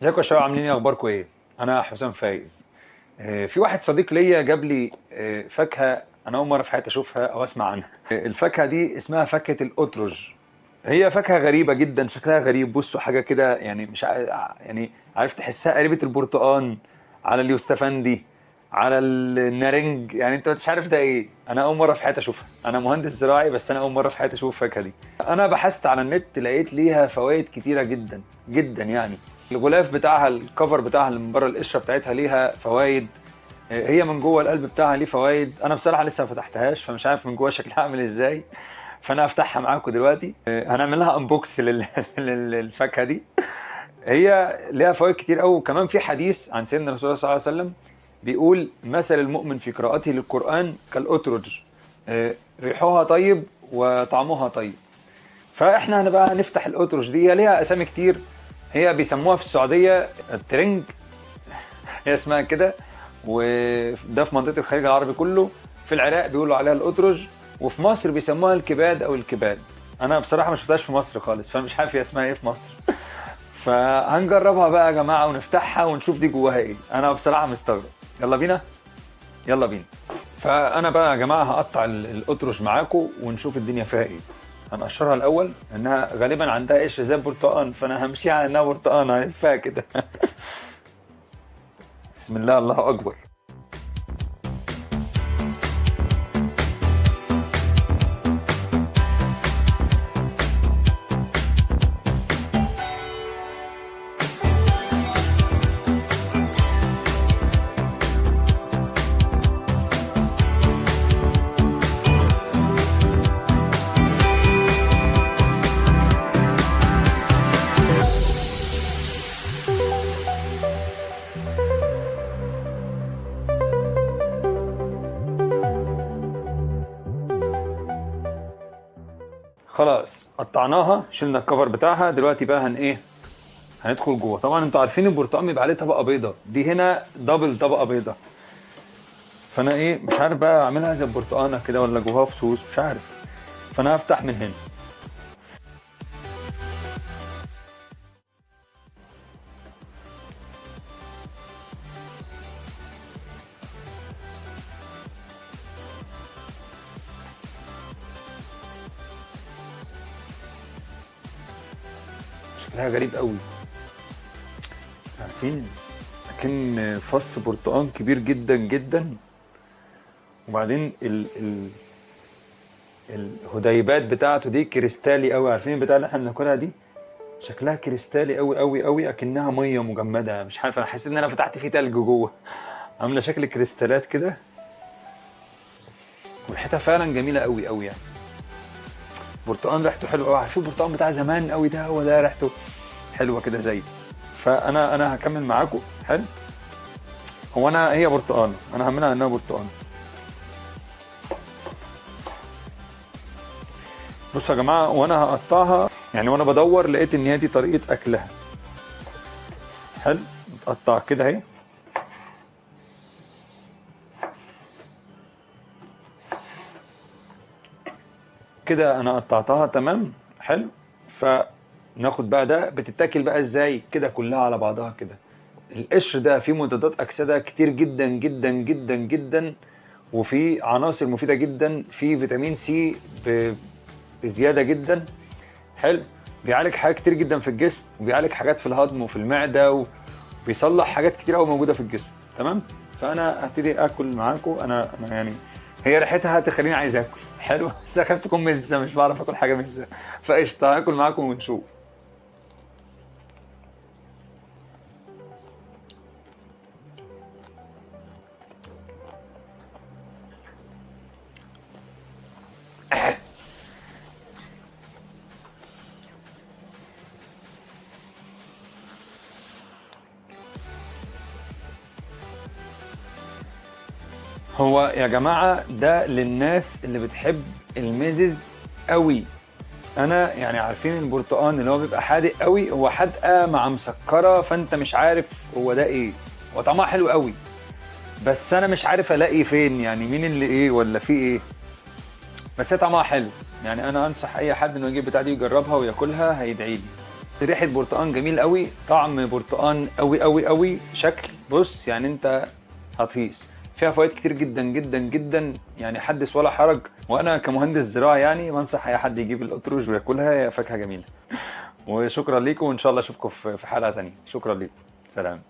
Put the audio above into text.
ازيكم يا شباب، عاملين ايه؟ اخباركم ايه؟ انا حسام فايز. في واحد صديق ليا جاب لي فاكهه انا اول مره في حياتي اشوفها او اسمع عنها. الفاكهه دي اسمها فاكهه الاترج. هي فاكهه غريبه جدا، شكلها غريب. بصوا حاجه كده يعني مش يعني عارف تحسها قريبه البرتقال على اليوستفندي على النارنج. يعني انت مش عارف ده ايه. انا اول مره في حياتي اشوفها. انا مهندس زراعي بس انا اول مره في حياتي اشوف الفاكهه دي. انا بحثت على النت لقيت ليها فوائد كتيره جدا جدا. يعني الغلاف بتاعها، الكفر بتاعها اللي من بره، القشره بتاعتها ليها فوائد. هي من جوه القلب بتاعها ليه فوائد. انا بصراحه لسه ما فتحتهاش فمش عارف من جوه شكلها عامل ازاي. فانا هفتحها معاكم دلوقتي. هنعمل لها انبوكس للفاكهه دي. هي ليها فوائد كتير قوي. وكمان في حديث عن سيدنا رسول الله صلى الله عليه وسلم بيقول: مثل المؤمن في قراءته للقرآن كالأترج، ريحها طيب وطعمها طيب. فاحنا هنبقى نفتح الأترج دي. هي ليها اسامي كتير. هي بيسموها في السعودية الترنج، هي اسمها كده. وده في منطقة الخليج العربي كله. في العراق بيقولوا عليها الأترج، وفي مصر بيسموها الكباد او الكباد. انا بصراحة ما شفتهاش في مصر خالص فمش عارف هي اسمها ايه في مصر. فهنجربها بقى يا جماعة ونفتحها ونشوف دي جواها ايه. انا بصراحة مستغرب. يلا بينا، يلا بينا. فانا بقى يا جماعة هقطع الأترج معاكم ونشوف الدنيا فيها ايه. هنقشرها الاول انها غالبا عندها قشر زي البرتقال، فانا همشيها على انها برتقال هلفها كده. بسم الله، الله اكبر. خلاص قطعناها، شلنا الكفر بتاعها. دلوقتي بقى هندخل جوه. طبعا انتوا عارفين البرتقال بيبقى عليه طبقه بيضه، دي هنا دبل طبقه بيضه. فانا مش عارف بقى اعملها زي البرتقانه كده ولا جواها فصوص، مش عارف. فانا هفتح من هنا. شكلها غريب قوي. عارفين لكن فص برتقال كبير جدا جدا. وبعدين الهديبات بتاعته دي كريستالي قوي. عارفين البتاع اللي احنا بناكلها دي شكلها كريستالي قوي قوي قوي، اكنها ميه مجمده. مش عارف، انا حسيت ان انا فتحت فيه تلج جوه. عامله شكل كريستالات كده. وريحتها فعلا جميله قوي قوي يعني. برتقال ريحته حلوه قوي. عارفين البرتقال بتاع زمان قوي ده، هو ده ريحته حلوه كده زي. فانا هكمل معاكم. حلو. هي برتقال، انا هعملها انها برتقال. بصوا يا جماعه، وانا هقطعها يعني وانا بدور لقيت ان هي دي طريقه اكلها. حلو. تقطع كده اهي. كده انا قطعتها تمام. حلو. فناخد بقى ده بتتاكل بقى ازاي كده كلها على بعضها كده. القشر ده فيه مضادات اكسده كتير جدا جدا جدا جدا، وفي عناصر مفيده جدا. في فيتامين سي بزياده جدا. حلو. بيعالج حاجات كتير جدا في الجسم، وبيعالج حاجات في الهضم وفي المعده، وبيصلح حاجات كتير قوي موجوده في الجسم. تمام. فانا هبتدي اكل معاكم. انا يعني هي ريحتها هتخليني عايز اكل. حلو. بس اخاف تكون مزه، مش بعرف اكل حاجه مزه. فقشطه هاكل معاكم ونشوف. هو يا جماعه ده للناس اللي بتحب المزز قوي. انا يعني عارفين البرتقال اللي هو بيبقى حادق قوي، هو حادقه مع مسكره، فانت مش عارف هو ده ايه. هو طعمها حلو قوي بس انا مش عارف الاقي فين، يعني مين اللي ايه ولا في ايه. بس هي طعمها حلو. يعني انا انصح اي حد انه يجيب بتاع دي يجربها وياكلها، هيدعي لي. ريحه برتقان جميل قوي، طعم برتقان قوي قوي قوي، شكل بص يعني انت هتهيص. فيها فوائد كتير جدا جدا جدا، يعني حدث ولا حرج. وانا كمهندس زراعه يعني بنصح اي حد يجيب الاتروج وياكلها، هي فاكهه جميله. وشكرا ليكم، وان شاء الله اشوفكم في حلقه ثانيه. شكرا ليكم، سلام.